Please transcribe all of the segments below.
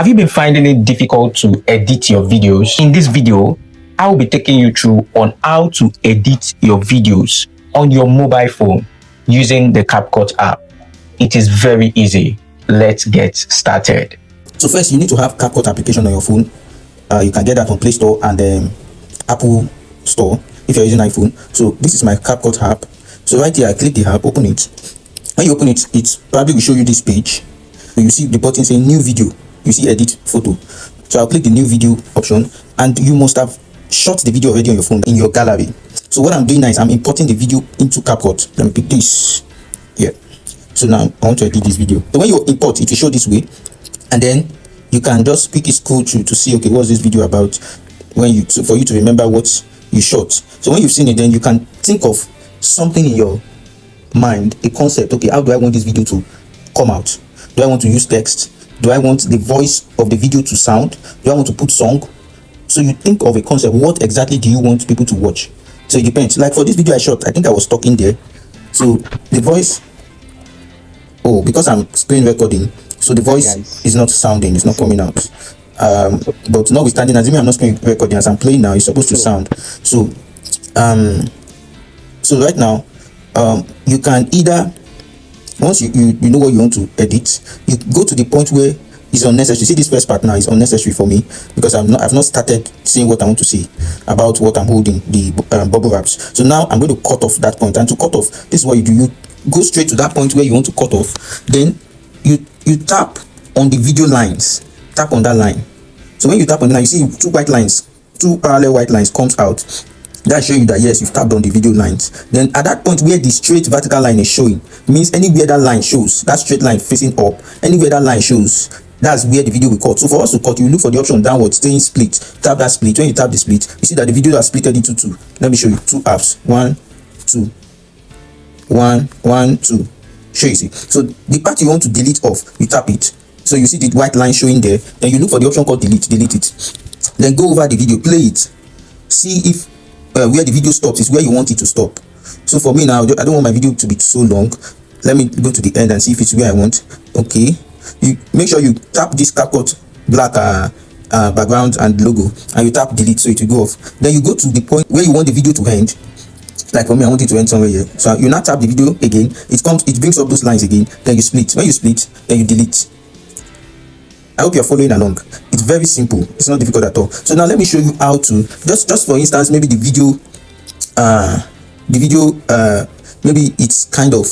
Have you been finding it difficult to edit your videos? In this video, I will be taking you through on how to edit your videos on your mobile phone using the CapCut app. It is very easy. Let's get started. So first, you need to have CapCut application on your phone. You can get that on Play Store and Apple Store if you're using iPhone. So this is my CapCut app. So right here, I click the app, open it. When you open it, it probably will show you this page. You see the button saying new video. You see edit photo. So I'll click the new video option, and you must have shot the video already on your phone in your gallery. So what I'm doing now is I'm importing the video into CapCut. Let me pick this here. So now I want to edit this video. So when you import, it will show this way, and then you can just quickly scroll through to see, okay, what's this video about, so for you to remember what you shot. So when you've seen it, then you can think of something in your mind, a concept. Okay, how do I want this video to come out? Do I want to use text? Do I want the voice of the video to sound? Do I want to put song? So you think of a concept. What exactly do you want people to watch? So it depends. Like for this video I shot, I think I was talking there. So the voice, because I'm screen recording, so the voice is not sounding, it's not coming out. But notwithstanding, assuming I'm not screen recording, as I'm playing now, it's supposed to sound. So so right now, you can either, once you know what you want to edit, you go to the point where it's unnecessary. See, this first part now is unnecessary for me because I've not started saying what I want to say about what I'm holding, the bubble wraps. So now I'm going to cut off that point, and to cut off, this is what you do. You go straight to that point where you want to cut off, then you tap on the video lines, tap on that line. So when you tap on the line, you see two parallel white lines comes out. That shows you that yes, you've tapped on the video lines. Then at that point where the straight vertical line is showing, means anywhere that line shows, that straight line facing up, anywhere that line shows, that's where the video will cut. So for us to cut, you look for the option downward, saying split. Tap that split. When you tap the split, you see that the video is splitted into two. Let me show you two halves. 1, 2, 1, 1, 2. Show you see. So the part you want to delete off, you tap it. So you see the white line showing there. Then you look for the option called delete it. Then go over the video, play it. See if where the video stops is where you want it to stop. So for me now, I don't want my video to be so long. Let me go to the end and see if it's where I want. Okay, you make sure you tap this CapCut black background and logo, and you tap delete, so it will go off. Then you go to the point where you want the video to end. Like for me, I want it to end somewhere here. So you now tap the video again. It brings up those lines again. Then you split. When you split, then you delete. I hope you're following along. It's very simple. It's not difficult at all. So now let me show you how to, just for instance, maybe the video maybe it's kind of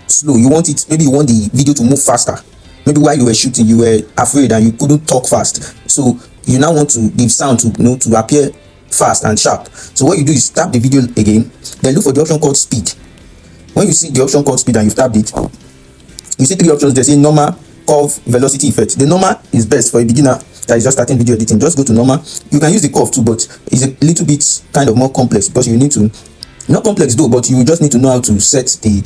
slow. You want the video to move faster. Maybe while you were shooting, you were afraid and you couldn't talk fast. So you now want the sound to appear fast and sharp. So what you do is tap the video again, then look for the option called speed. When you see the option called speed and you've tapped it, you see three options. They say normal, curve, velocity, effect. The normal is best for a beginner that is just starting video editing. Just go to normal. You can use the curve too, but it's a little bit kind of more complex because you need to, not complex though, but you just need to know how to set the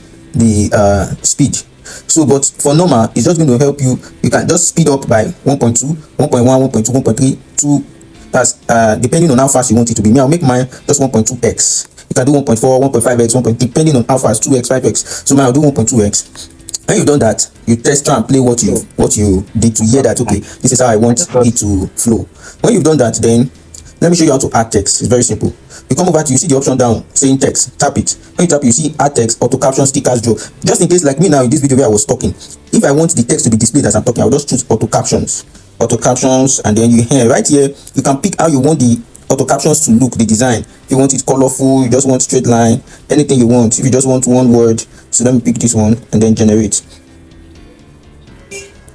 speed. So but for normal, it's just going to help you. You can just speed up by 1.2, 1.1, 1.2, 1.3, 2. That's depending on how fast you want it to be. Me, I'll make mine just 1.2x. You can do 1.4, 1.5x, 1. Depending on how fast, 2x, 5x. So now I'll do 1.2x. When you've done that, you try and play what you did to hear that, okay, this is how I want it to flow. When you've done that, then let me show you how to add text. It's very simple. You come over to, you see the option down saying text, tap it. When you tap it, you see add text, auto caption, stickers, draw. Just in case, like me now in this video where I was talking, if I want the text to be displayed as I'm talking, I'll just choose auto captions, and then you hear right here, you can pick how you want the auto captions to look, the design. If you want it colorful, you just want straight line, anything you want. If you just want one word, so let me pick this one and then generate.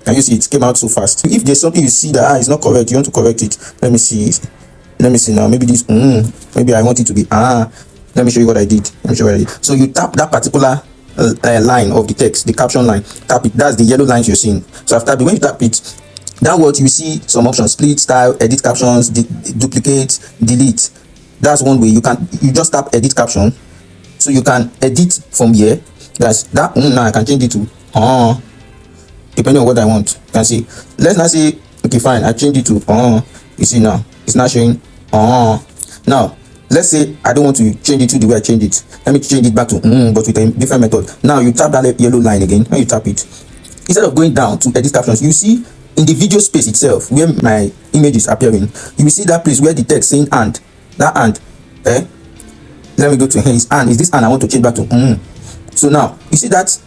Can you see it came out so fast? If there's something you see that it's not correct, you want to correct it. Let me see now. Maybe this maybe I want it to be let me show you what I did. So you tap that particular line of the text, the caption line, tap it. That's the yellow lines you're seeing. So after when you tap it downwards, you see some options: split, style, edit captions, duplicate, delete. That's one way. You just tap edit caption, so you can edit from here. That's that. Now I can change it to depending on what I want. You can see. Let's not say okay, fine. I change it to You see now it's not showing now. Let's say I don't want to change it to the way I changed it. Let me change it back to but with a different method. Now you tap that yellow line again. When you tap it, instead of going down to edit captions, you see in the video space itself where my image is appearing, you will see that place where the text saying and, that and, let me go to his and. Is this and I want to change back to So now you see that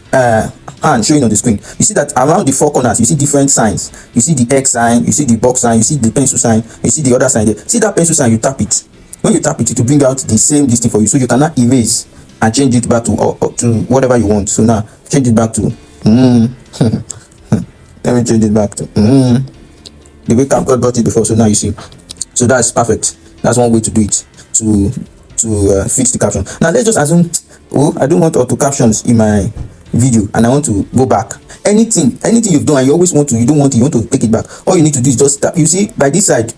hand showing on the screen. You see that around the four corners you see different signs. You see the X sign, you see the box sign, you see the pencil sign, you see the other sign there. See that pencil sign, you tap it. When you tap it, it will bring out the same listing for you, so you cannot erase and change it back to to whatever you want. So now change it back to let me change it back to the way CapCut got it before. So now you see, so that's perfect. That's one way to do it, to fix the caption. Now let's just assume, I don't want auto captions in my video and I want to go back. Anything you've done and you always want to, you want to take it back. All you need to do is just tap. You see by this side,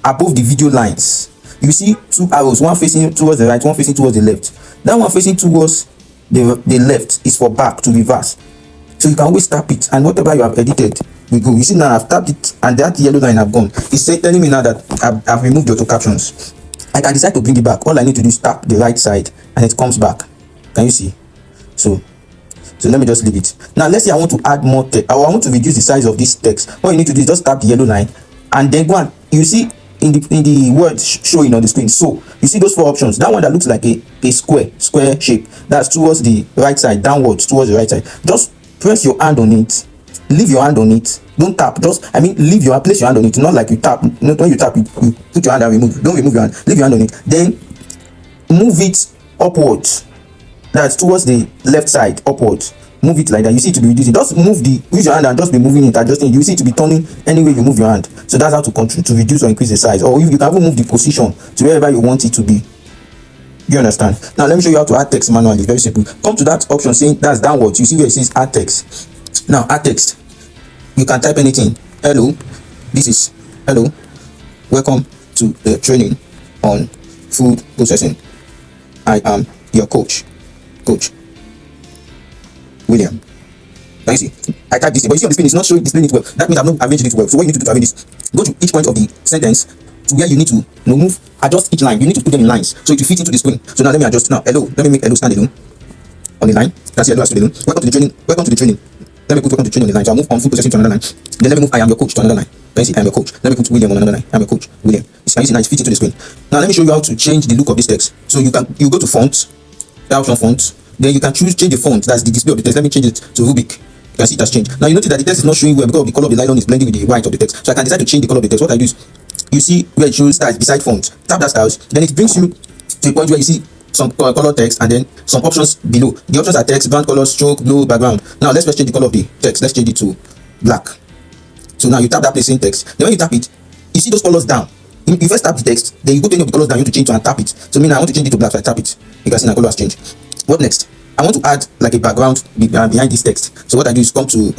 above the video lines, you see two arrows, one facing towards the right, one facing towards the left. That one facing towards the left is for back, to reverse. So you can always tap it, and whatever you have edited will go. You see now I've tapped it and that yellow line have gone. It's telling me now that I've removed the auto captions. I can decide to bring it back. All I need to do is tap the right side and it comes back. Can you see? So let me just leave it. Now let's say I want to add more text, or I want to reduce the size of this text. All you need to do is just tap the yellow line and then go and you see in the word showing on the screen. So you see those four options. That one that looks like a square shape, that's towards the right side, downwards towards the right side. Just press your hand on it, leave your hand on it, don't tap. Just place your hand on it. Not like you tap. Not when you tap, you put your hand and remove. Don't remove your hand, leave your hand on it, then move it upwards. That's towards the left side, upwards. Move it like that. You see it to be reducing. Just use your hand and just be moving it, adjusting. You see it to be turning any way you move your hand. So that's how to control, to reduce or increase the size. Or you can even move the position to wherever you want it to be. You understand? Now let me show you how to add text manually. Very simple. Come to that option saying that's downwards. You see where it says add text. Now add text. You can type anything. Hello, this is hello. Welcome to the training on food processing. I am your coach, William. Can you see? I type this in, but you see on the screen it's not displaying it well. That means I've not arranged it well. So what you need to do to arrange this, go to each point of the sentence to where you need to move, adjust each line. You need to put them in lines so it will fit into the screen. So now let me adjust. Now hello, let me make hello stand alone on the line. That's hello as to the alone. Welcome to the training. Welcome to the training. Let me put welcome to the training on the line. So I'll move on food processing to another line. Then let me move I am your coach to another line. Can you see I am your coach? Let me put William on another line. I am your coach, William. Can you see now it's fit into the screen. Now let me show you how to change the look of this text. So you go to font, the option font. Then you can change the font, that's the display of the text. Let me change it to Rubik. You can see it has changed. Now you notice that the text is not showing well because the color of the nylon is blending with the white of the text. So I can decide to change the color of the text. What I do is, you see where it shows styles beside font. Tap that styles, then it brings you to a point where you see some color text and then some options below. The options are text, background color, stroke, blue, background. Now let's first change the color of the text. Let's change it to black. So now you tap that place in text. Then when you tap it, you see those colors down. You first tap the text, then you go to any of the colors down, you want to change to and tap it. So I want to change it to black, so I tap it. You can see now color has changed. What next? I want to add like a background behind this text. So what I do is come to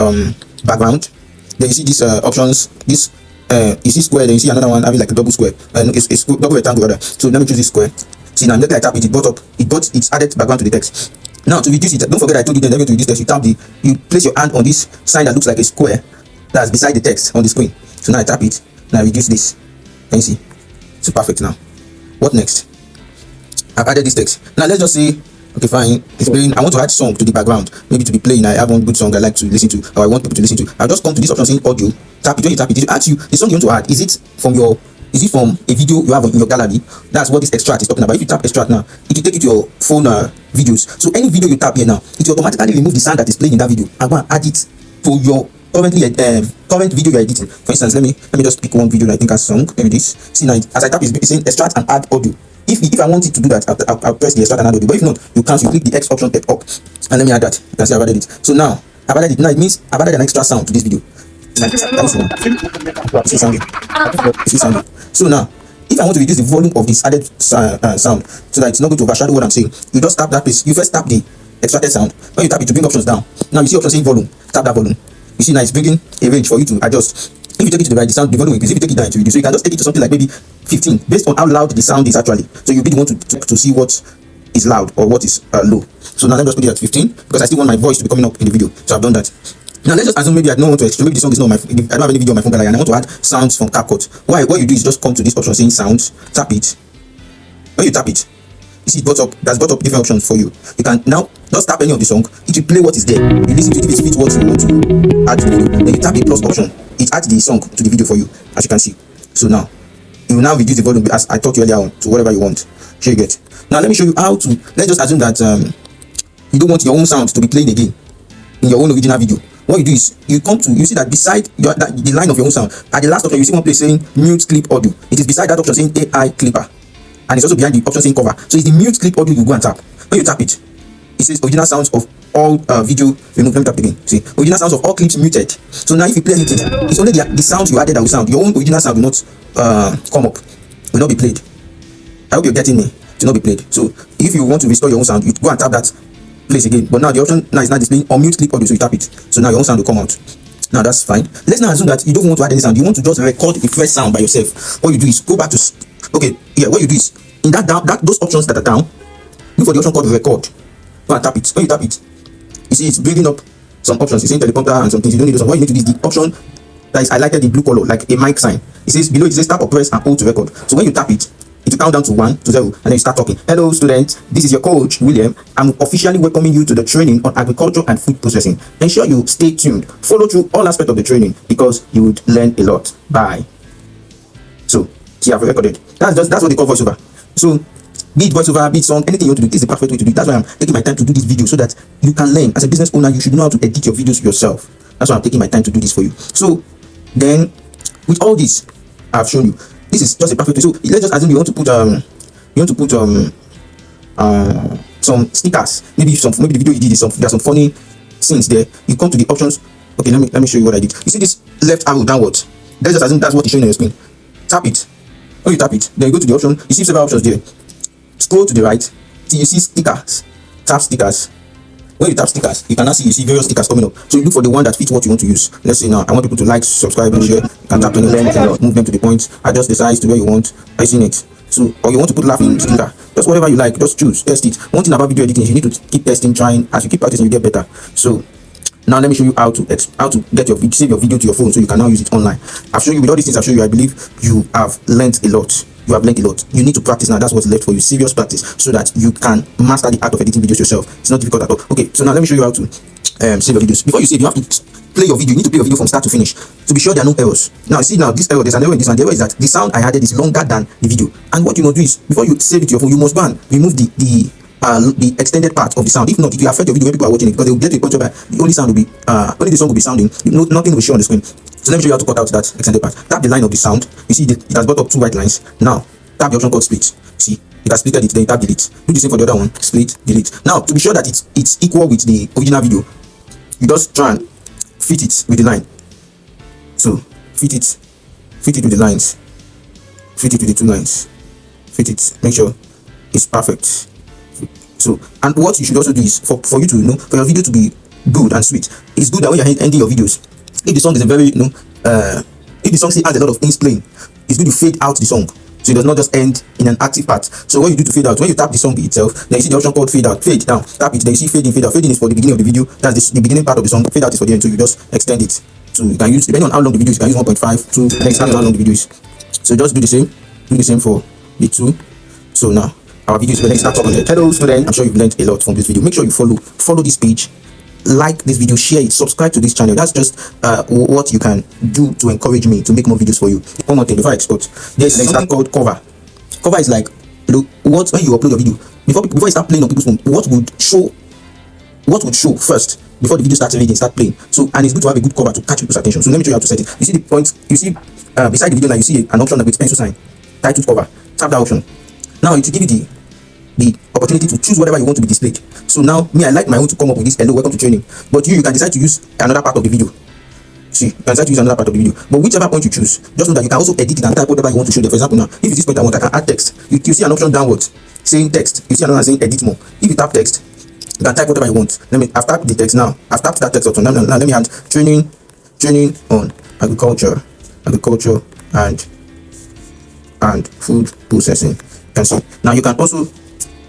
background. Then you see these options. This you see square. Then you see another one having like a double square. It's double rectangle rather. So let me choose this square. See now, immediately I tap it, it's added background to the text. Now to reduce it, don't forget I told you then to reduce text. You place your hand on this sign that looks like a square that's beside the text on the screen. So now I tap it. Now I reduce this. Can you see? It's perfect now. What next? I've added this text. Now let's just say, okay, fine. It's playing. I want to add song to the background, maybe to be playing. I have one good song I like to listen to, or I want people to listen to. I'll just come to this option saying audio. Tap it. When you tap it, it asks you the song you want to add. Is it from a video you have in your gallery? That's what this extract is talking about. If you tap extract now, it will take you to your phone videos. So any video you tap here now, it will automatically remove the sound that is playing in that video and go and add it to your current video you're editing. For instance, let me just pick one video that I think has song. Maybe this. See now, as I tap it's saying extract and add audio. If I want it to do that, I'll press the extract and add audio. But if not, you can't. You click the X option up and let me add that. You can see I've added it. So now I've added it. Now it means I've added an extra sound to this video. So now, if I want to reduce the volume of this added sound so that it's not going to overshadow what I'm saying, you just tap that place. You first tap the extracted sound. When you tap it, to bring options down. Now you see option saying volume. Tap that volume. You see now it's bringing a range for you to adjust. If you take it to the right, the volume increase. If you take it down, it reduce. So you can just take it to something like maybe 15, based on how loud the sound is actually. So you'll be the one to see what is loud or what is low. So now let me just put it at 15 because I still want my voice to be coming up in the video. So I've done that. Now let's just assume maybe I don't want to extract. Maybe the song is not I don't have any video on my phone gallery and I want to add sounds from CapCut. What you do is just come to this option saying sounds, tap it. When you tap it, You see, it brought up, that's brought up different options for you. You can now just tap any of the song. It will play what is there. You listen to it, if it fits what you want to add to the video. Then you tap the plus option. It adds the song to the video for you, as you can see. So now, you will now reduce the volume as I taught you earlier on to whatever you want. Sure you get. Now let me show you how to, let's just assume that you don't want your own sound to be playing again in your own original video. What you do is you come to, you see that beside the line of your own sound, at the last option you see one place saying mute clip audio. It is beside that option saying AI clipper, and it's also behind the option saying cover. So it's the mute clip audio you go and tap. When you tap it, it says original sounds of all video remove. Let me tap it again. See, original sounds of all clips muted. So now if you play anything, it's only the sounds you added that will sound. Your own original sound will not come up, will not be played. I hope you're getting me. To not be played. So if you want to restore your own sound, you go and tap that place again. But now the option now is not displaying or mute clip audio, so you tap it. So now your own sound will come out. Now that's fine. Let's now assume that you don't want to add any sound. You want to just record the fresh sound by yourself. What you do is go back to what you do is in those options that are down, look for the option called record. Go and tap it. When you tap it, you see it's bringing up some options. It's saying teleprompter and some things. You don't need those. What you need to do is the option that is highlighted in blue color, like a mic sign. It says below, it says tap or press and hold to record. So when you tap it, it will count down to 1 to 0, and then you start talking. Hello students, this is your coach William. I'm officially welcoming you to the training on agriculture and food processing. Ensure you stay tuned, follow through all aspects of the training because you would learn a lot. Bye. So see, I've recorded. That's what they call voiceover. So be it voiceover, be it song, anything you want to do, this is the perfect way to do it. That's why I'm taking my time to do this video, so that you can learn. As a business owner, you should know how to edit your videos yourself. That's why I'm taking my time to do this for you. So then, with all this I've shown you, this is just a perfect way. So let's just assume you want to put some stickers. Maybe the video you did is there's some funny scenes there. You come to the options. Okay, let me show you what I did. You see this left arrow downwards? Let's just assume that's what is showing on your screen. Tap it. When you tap it, then you go to the option. You see several options there. Scroll to the right till you see stickers. Tap stickers. When you tap stickers, you can now see various stickers coming up. So you look for the one that fits what you want to use. Let's say now I want people to like, subscribe, and share. You can tap on them, move them to the point, adjust the size to where you want. I see it. So, or you want to put laughing sticker. Just whatever you like, just choose, test it. One thing about video editing is you need to keep testing, trying. As you keep practicing, you get better. So now let me show you how to get save your video to your phone so you can now use it online. I've shown you with all these things. I've shown you. I believe you have learned a lot. You have learned a lot. You need to practice now. That's what's left for you. Serious practice, so that you can master the art of editing videos yourself. It's not difficult at all. Okay, so now let me show you how to save your videos. Before you save, you have to play your video. You need to play your video from start to finish to be sure there are no errors. Now see, now this error, there's an error in this one. The error is that the sound I added is longer than the video. And what you must do is, before you save it to your phone, you must go and remove the extended part of the sound. If not, it will affect your video when people are watching it, because they will get to a point where the only sound will be only the song will be sounding. Nothing will show on the screen. So let me show you how to cut out that extended part. Tap the line of the sound. You see it has brought up 2 white lines. Now tap the option called split. See, it has splitted it. Then you tap delete. Do the same for the other one. Split, delete. Now to be sure that it's equal with the original video, you just try and fit it with the line. So fit it with the lines. Fit it with the 2 lines. Fit it. Make sure it's perfect. So, and what you should also do is for you to for your video to be good and sweet. It's good that when you're ending your videos, if the song is a very if the song still has a lot of things playing, it's good to fade out the song, so it does not just end in an active part. So what you do to fade out, when you tap the song itself, then you see the option called fade out, fade down. Tap it, then you see fade in, fade out. Fade in is for the beginning of the video. That's the beginning part of the song. Fade out is for the end. So you just extend it. So you can use, depending on how long the video is, you can use 1.5 to next how long the video is. So just do the same. Do the same for the 2. So now our video is ready. Start talking. Hello student, I'm sure you've learned a lot from this video. Make sure you follow this page, like this video, share it, subscribe to this channel. That's just what you can do to encourage me to make more videos for you. One more thing before I export, there's something called cover. Cover is like when you upload your video, before you start playing on people's phone, what would show first before the video starts reading, start playing. So, and it's good to have a good cover to catch people's attention. So let me show you how to set it. You see the point, you see beside the video now, you see an option with pencil sign, titled cover. Tap that option. Now it will give you the opportunity to choose whatever you want to be displayed. So now I like my own to come up with this hello, welcome to training. But you can decide to use another part of the video. See, you can decide to use another part of the video. But whichever point you choose, just know that you can also edit it and type whatever you want to show there. For example, now if it's this point I want, I can add text. You see an option downwards saying text. You see another saying edit more. If you tap text, you can type whatever you want. I've tapped the text now. I've tapped that text option. Now let me add training on agriculture and food processing. You can see. Now you can also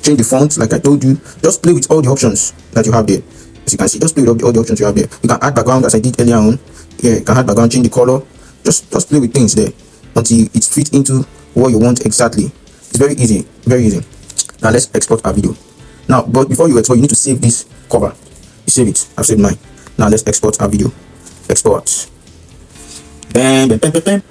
change the font, like I told you. Just play with all the options that you have there. As you can see, just play with all the options you have there. You can add background, as I did earlier on. Yeah, you can add background, change the color. Just play with things there until it fits into what you want exactly. It's very easy, very easy. Now let's export our video. Now, but before you export, you need to save this cover. You save it. I've saved mine. Now let's export our video. Export. Bam, bam, bam, bam, bam.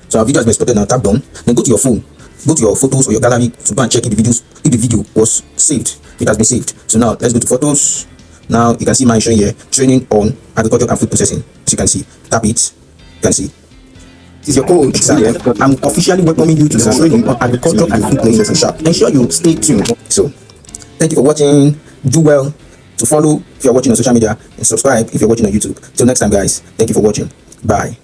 So our video has been exported. Now tap done. Then go to your phone. Go to your photos or your gallery to go and check if the video was saved. It has been saved. So now let's go to photos. Now you can see mine showing here, training on agriculture and food processing. As you can see, tap it. You can see. This is your coach, Samuel. I'm officially welcoming you to the training on agriculture and food processing shop. Ensure you stay tuned. So, thank you for watching. Do well to follow if you're watching on social media and subscribe if you're watching on YouTube. Till next time, guys. Thank you for watching. Bye.